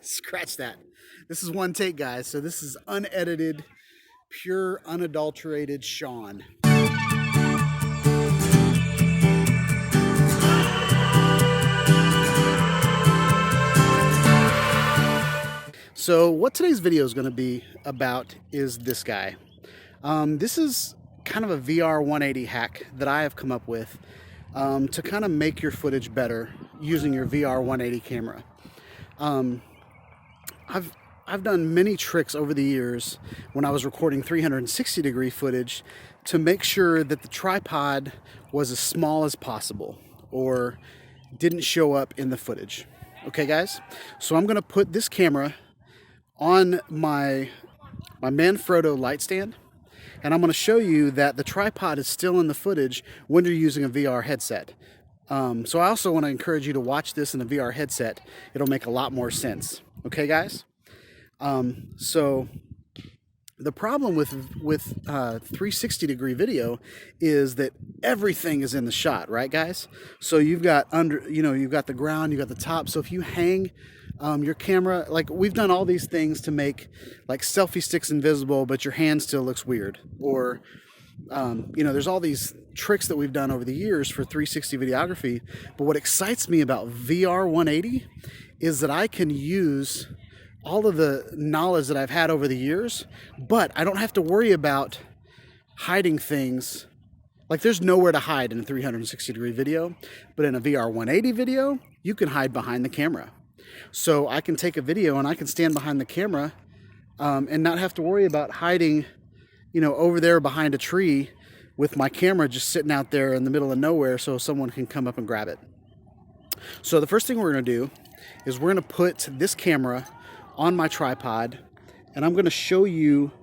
Scratch that. This is one take, guys. So this is unedited, pure, unadulterated Shawn. So what today's video is going to be about is this guy. This is kind of a VR180 hack that I have come up with to kind of make your footage better using your VR180 camera. I've done many tricks over the years when I was recording 360-degree footage to make sure that the tripod was as small as possible or didn't show up in the footage. Okay, guys? So I'm going to put this camera on my Manfrotto Light Stand, and I'm going to show you that the tripod is still in the footage when you're using a VR headset. So I also want to encourage you to watch this in a VR headset. It'll make a lot more sense. Okay, guys? So the problem with 360-degree video is that everything is in the shot, right, guys? So you've got you've got the ground, you've got the top. So if you hang your camera, like we've done all these things to make like selfie sticks invisible, but your hand still looks weird. Or, there's all these tricks that we've done over the years for 360 videography. But what excites me about VR180 is that I can use all of the knowledge that I've had over the years, but I don't have to worry about hiding things. Like there's nowhere to hide in a 360-degree video, but in a VR180 video, you can hide behind the camera. So I can take a video and I can stand behind the camera and not have to worry about hiding, over there behind a tree with my camera just sitting out there in the middle of nowhere so someone can come up and grab it. So the first thing we're going to do is we're going to put this camera on my tripod, and I'm going to show you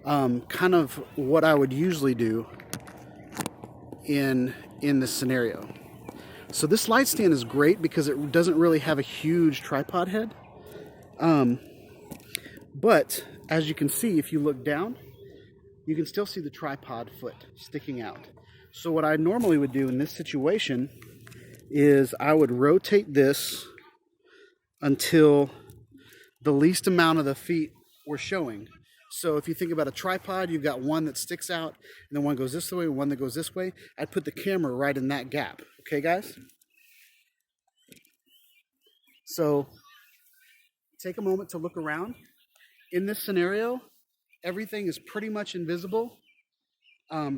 kind of what I would usually do in this scenario. So this light stand is great because it doesn't really have a huge tripod head. But as you can see, if you look down, you can still see the tripod foot sticking out. So what I normally would do in this situation is I would rotate this until the least amount of the feet were showing. So if you think about a tripod, you've got one that sticks out, and then one goes this way, and one that goes this way. I'd put the camera right in that gap. Okay, guys? So take a moment to look around. In this scenario, everything is pretty much invisible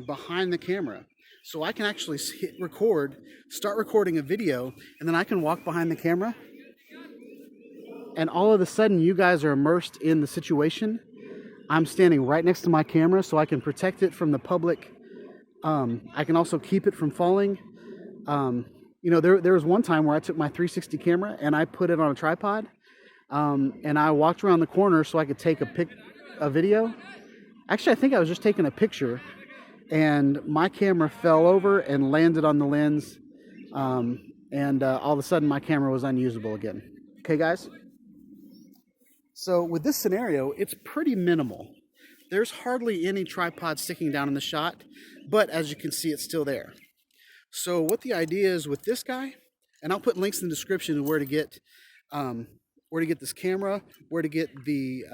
behind the camera. So I can actually hit record, start recording a video, and then I can walk behind the camera, and all of a sudden you guys are immersed in the situation. I'm standing right next to my camera so I can protect it from the public. I can also keep it from falling. There was one time where I took my 360 camera and I put it on a tripod, and I walked around the corner so I could take a video. Actually, I think I was just taking a picture, and my camera fell over and landed on the lens, and all of a sudden my camera was unusable again. Okay, guys? So with this scenario, it's pretty minimal. There's hardly any tripod sticking down in the shot, but as you can see, it's still there. So what the idea is with this guy, and I'll put links in the description of where to get this camera, where to get the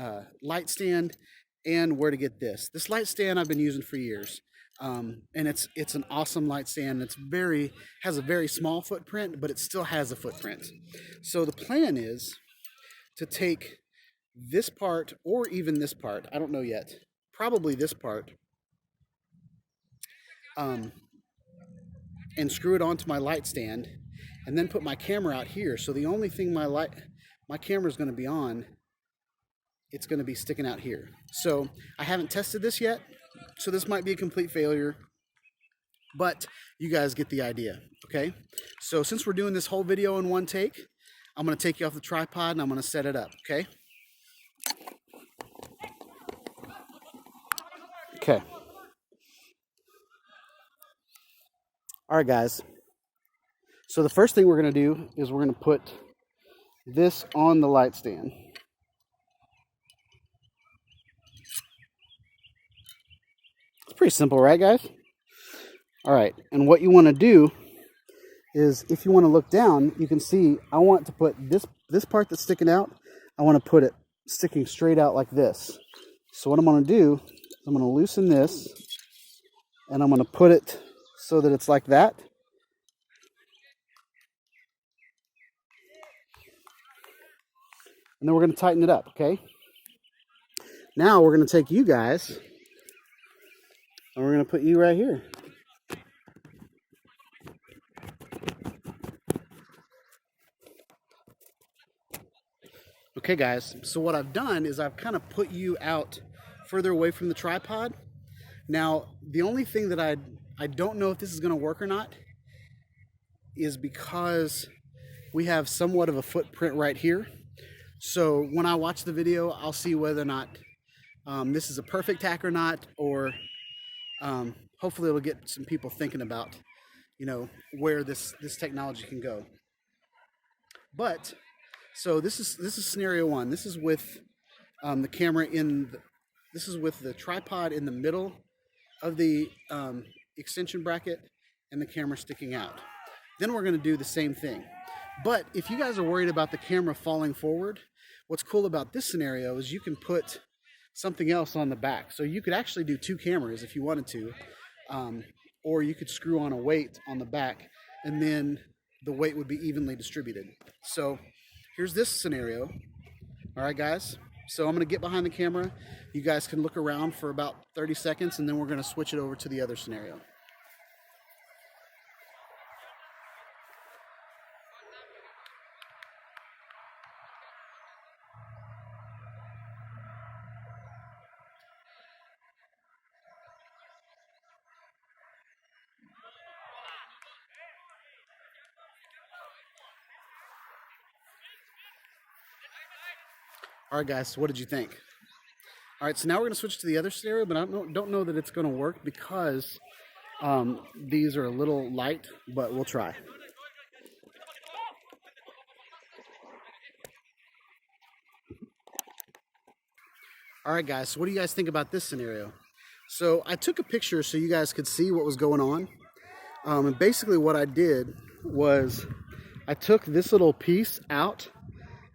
light stand, and where to get this. This light stand I've been using for years, and it's an awesome light stand. It's has a very small footprint, but it still has a footprint. So the plan is to take this part, or even this part, I don't know yet, probably this part, and screw it onto my light stand, and then put my camera out here. So the only thing my camera is going to be on, it's going to be sticking out here. So I haven't tested this yet, so this might be a complete failure, but you guys get the idea, okay? So since we're doing this whole video in one take, I'm going to take you off the tripod and I'm going to set it up, okay? Okay. All right, guys. So the first thing we're going to do is we're going to put this on the light stand. It's pretty simple, right, guys? All right, and what you want to do is, if you want to look down, you can see I want to put this this part that's sticking out, I want to put it sticking straight out like this. So what I'm going to do is I'm going to loosen this, and I'm going to put it so that it's like that. And then we're going to tighten it up, okay? Now we're going to take you guys, and we're going to put you right here. Okay guys, so what I've done is I've kind of put you out further away from the tripod. Now, the only thing that I don't know if this is going to work or not is because we have somewhat of a footprint right here. So when I watch the video, I'll see whether or not this is a perfect hack or not, or hopefully it'll get some people thinking about, you know, where this technology can go. But so this is scenario one. This is with the camera this is with the tripod in the middle of the extension bracket and the camera sticking out. Then we're going to do the same thing. But if you guys are worried about the camera falling forward, what's cool about this scenario is you can put something else on the back. So you could actually do two cameras if you wanted to, or you could screw on a weight on the back, and then the weight would be evenly distributed. So here's this scenario. All right, guys. So I'm going to get behind the camera. You guys can look around for about 30 seconds, and then we're going to switch it over to the other scenario. All right, guys, so what did you think? All right, so now we're going to switch to the other scenario, but I don't know that it's going to work because these are a little light, but we'll try. All right, guys, so what do you guys think about this scenario? So I took a picture so you guys could see what was going on. And basically what I did was I took this little piece out,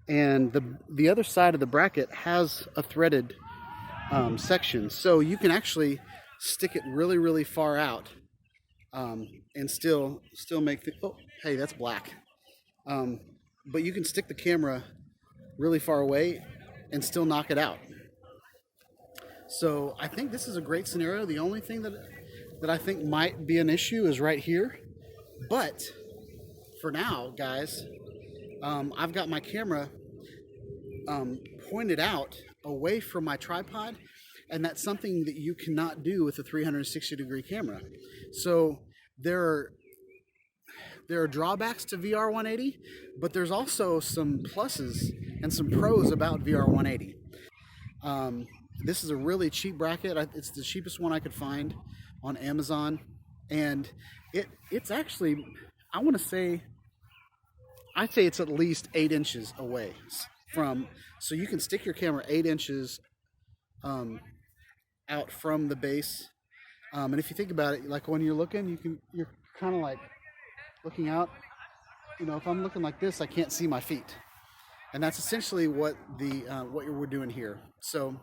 and the other side of the bracket has a threaded section, so you can actually stick it really, really far out and still make the, oh, hey, that's black. But you can stick the camera really far away and still knock it out. So I think this is a great scenario. The only thing that I think might be an issue is right here. But for now, guys, I've got my camera pointed out away from my tripod, and that's something that you cannot do with a 360-degree camera. So there are drawbacks to VR180, but there's also some pluses and some pros about VR180. This is a really cheap bracket. It's the cheapest one I could find on Amazon, and it's actually, I'd say it's at least 8 inches away from, so you can stick your camera 8 inches out from the base. And if you think about it, like when you're looking, you're kind of like looking out. You know, if I'm looking like this, I can't see my feet, and that's essentially what we're doing here. So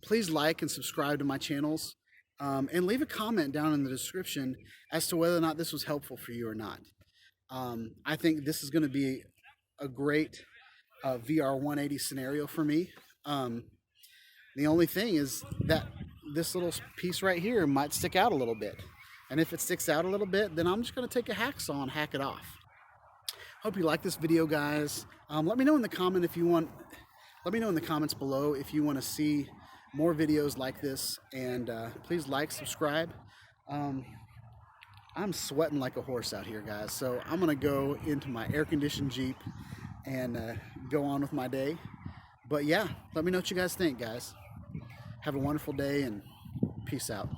please like and subscribe to my channels, and leave a comment down in the description as to whether or not this was helpful for you or not. I think this is going to be a great VR180 scenario for me. The only thing is that this little piece right here might stick out a little bit, and if it sticks out a little bit, then I'm just going to take a hacksaw and hack it off. Hope you like this video, guys. Let me know in the comments below if you want to see more videos like this, and please like, subscribe. I'm sweating like a horse out here, guys, so I'm gonna go into my air-conditioned Jeep and go on with my day. But yeah, let me know what you guys think, guys. Have a wonderful day, and peace out.